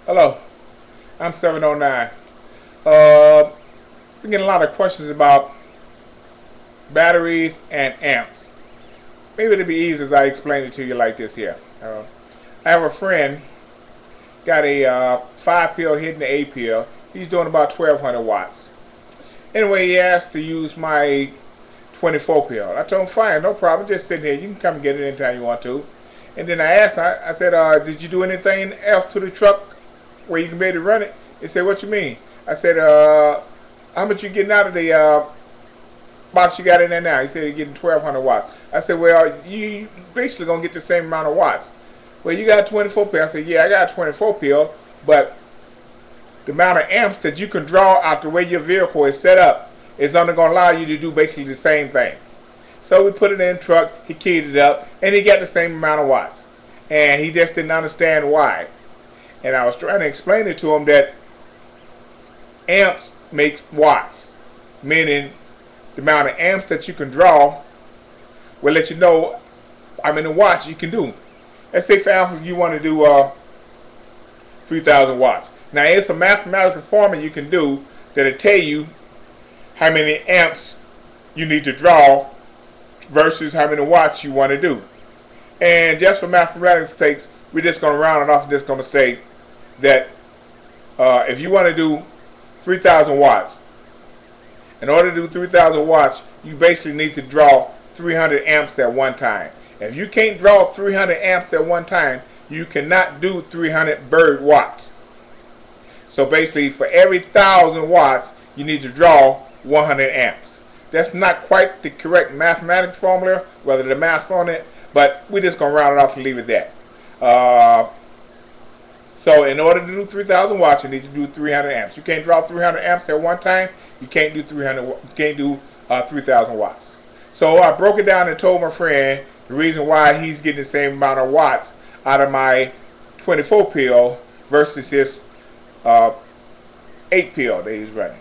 Hello, I'm 709. Uh, we get a lot of questions about batteries and amps. Maybe it'll be easy as I explain it to you like this here. I have a friend, got a 5 pill hitting the 8 pill. He's doing about 1200 watts. Anyway, he asked to use my 24 pill. I told him, fine, no problem, just sit here. You can come get it anytime you want to. And then I asked, I said, did you do anything else to the truck where you can be able to run it? He said, what you mean? I said, how much you getting out of the box you got in there now? He said, you're getting 1200 watts. I said, well, you basically going to get the same amount of watts. Well, you got a 24 pill. I said, yeah, I got a 24 pill, but the amount of amps that you can draw out the way your vehicle is set up is only going to allow you to do basically the same thing. So we put it in the truck, he keyed it up, and he got the same amount of watts. And he just didn't understand why. And I was trying to explain it to him that amps make watts, meaning the amount of amps that you can draw will let you know how many watts you can do. Let's say, for example, you want to do 3,000 watts. Now, it's a mathematical formula you can do that'll tell you how many amps you need to draw versus how many watts you want to do. And just for mathematics' sake, we're just going to round it off and just going to say that if you want to do 3,000 watts, in order to do 3,000 watts, you basically need to draw 300 amps at one time. If you can't draw 300 amps at one time, you cannot do 300 bird watts. So basically, for every 1,000 watts, you need to draw 100 amps. That's not quite the correct mathematical formula, whether the math's on it, but we're just going to round it off and leave it there. So in order to do 3,000 watts, you need to do 300 amps. You can't draw 300 amps at one time. You can't do 3,000 watts. So I broke it down and told my friend the reason why he's getting the same amount of watts out of my 24 pill versus his 8 pill that he's running.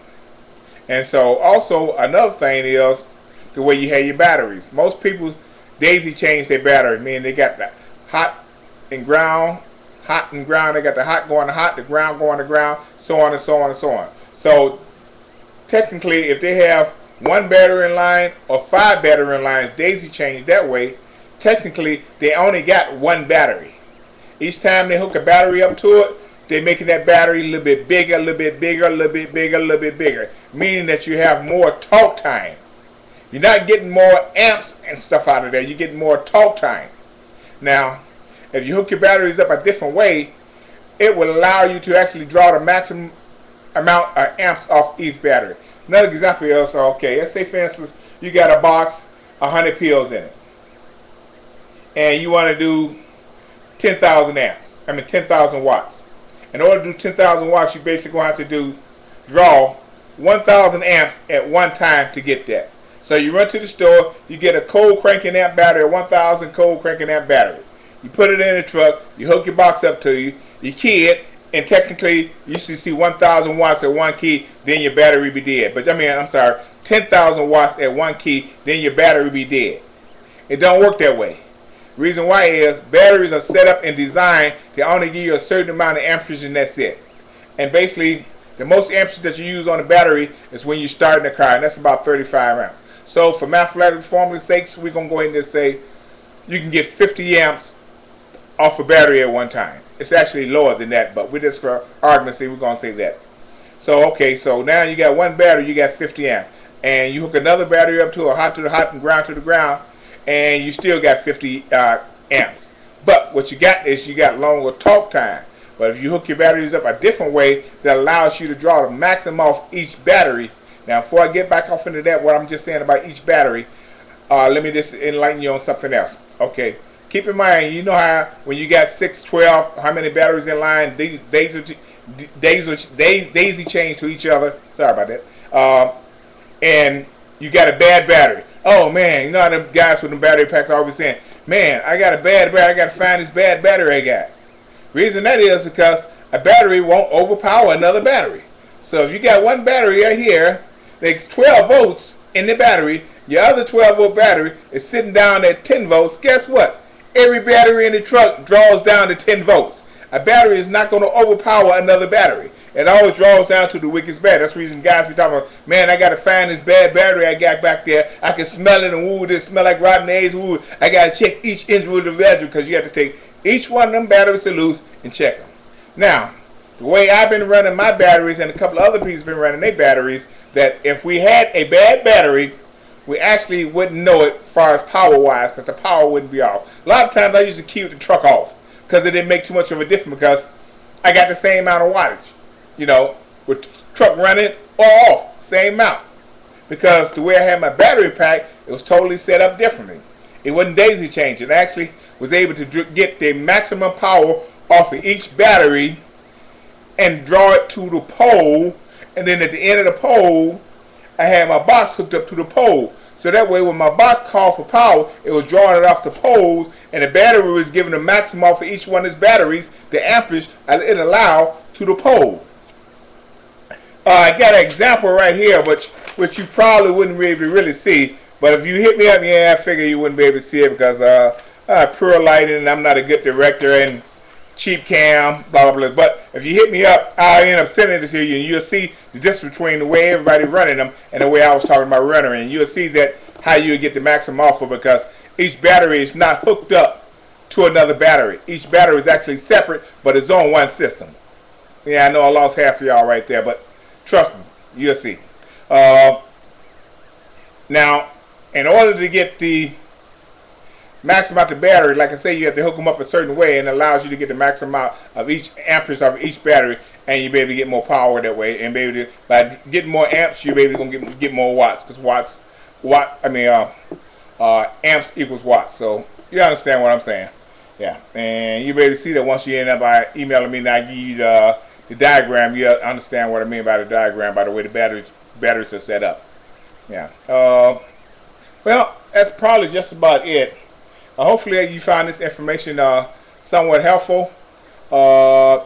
And so also another thing is the way you have your batteries. Most people daisy change their battery, meaning they got the hot and ground, they got the hot going to hot, the ground going to ground, so on and so on and so on. So technically, if they have one battery in line or 5 battery in lines daisy change that way, technically they only got one battery. Each time they hook a battery up to it, they're making that battery a little bit bigger, a little bit bigger, a little bit bigger, a little bit bigger, meaning that you have more talk time. You're not getting more amps and stuff out of there, you're getting more talk time. Now, if you hook your batteries up a different way, it will allow you to actually draw the maximum amount of amps off each battery. Another example is, okay, let's say for instance, you got a box, 100 pills in it, and you want to do 10,000 watts. In order to do 10,000 watts, you basically going to have to draw 1,000 amps at one time to get that. So you run to the store, you get a cold cranking amp battery, a 1,000 cold cranking amp battery. You put it in the truck, you hook your box up to you key it, and technically you should see 1,000 watts at one key, then your battery be dead. But I'm sorry, 10,000 watts at one key, then your battery be dead. It don't work that way. Reason why is batteries are set up and designed to only give you a certain amount of amperage, and that's it. And basically, the most amperage that you use on the battery is when you're starting the car, and that's about 35 amps. So for mathematical formula's sakes, we're going to go ahead and just say you can get 50 amps off a battery at one time. It's actually lower than that, but we're just for argument's sake, we're going to say that. So okay, so now you got one battery, you got 50 amps, and you hook another battery up to a hot and ground to the ground, and you still got 50 amps. But what you got is you got longer talk time. But if you hook your batteries up a different way that allows you to draw the maximum off each battery. Now, before I get back off into that, what I'm just saying about each battery, let me just enlighten you on something else. Okay, keep in mind, you know how when you got 6, 12, how many batteries in line, daisy chains to each other. Sorry about that. And you got a bad battery. Oh man, you know how them guys with them battery packs are always saying, man, I got a bad battery, I got to find this bad battery I got. Reason that is because a battery won't overpower another battery. So if you got one battery right here, there's 12 volts in the battery, your other 12 volt battery is sitting down at 10 volts, guess what? Every battery in the truck draws down to 10 volts. a battery is not going to overpower another battery. It always draws down to the weakest battery. That's the reason guys be talking about, man, I got to find this bad battery I got back there. I can smell it, and ooh, it smell like rotten eggs. Ooh, I got to check each individual battery, because you have to take each one of them batteries to loose and check them. Now, the way I've been running my batteries, and a couple of other people have been running their batteries, that if we had a bad battery, we actually wouldn't know it as far as power-wise, because the power wouldn't be off. A lot of times I used to keep the truck off because it didn't make too much of a difference, because I got the same amount of wattage. You know, with truck running or off, same amount. Because the way I had my battery pack, it was totally set up differently. It wasn't daisy chained. It actually was able to get the maximum power off of each battery and draw it to the pole. And then at the end of the pole, I had my box hooked up to the pole. So that way when my box called for power, it was drawing it off the poles, and the battery was giving the maximum off of each one of its batteries, the amperage it allowed to the pole. I got an example right here, which you probably wouldn't be able to really see. But if you hit me up, yeah, I figure you wouldn't be able to see it, because poor lighting, and I'm not a good director, and cheap cam, blah, blah, blah. But if you hit me up, I'll end up sending it to you, and you'll see the difference between the way everybody running them and the way I was talking about running. And you'll see that how you get the maximum offer, because each battery is not hooked up to another battery. Each battery is actually separate, but it's on one system. Yeah, I know I lost half of y'all right there, but trust me, you'll see. Now, in order to get the maximum out the battery, like I say, you have to hook them up a certain way, and it allows you to get the maximum out of each amperage of each battery, and you'll be able to get more power that way. And maybe by getting more amps, you'll be able to get more watts, because amps equals watts. So you understand what I'm saying? Yeah, and you'll be able to see that once you end up by emailing me, and I give you the diagram. You understand what I mean by the diagram, by the way the batteries are set up. Yeah. Well, that's probably just about it. Hopefully you found this information somewhat helpful.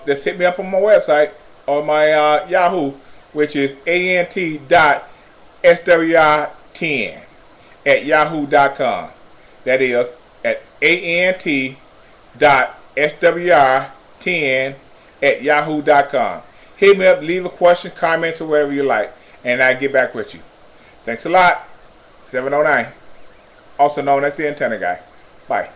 Just hit me up on my website, or my Yahoo, which is ant.swr10@yahoo.com. That is at ant.swr10@yahoo.com. Hit me up, leave a question, comments, or whatever you like, and I'll get back with you. Thanks a lot. 709, also known as the Antenna Guy. Bye.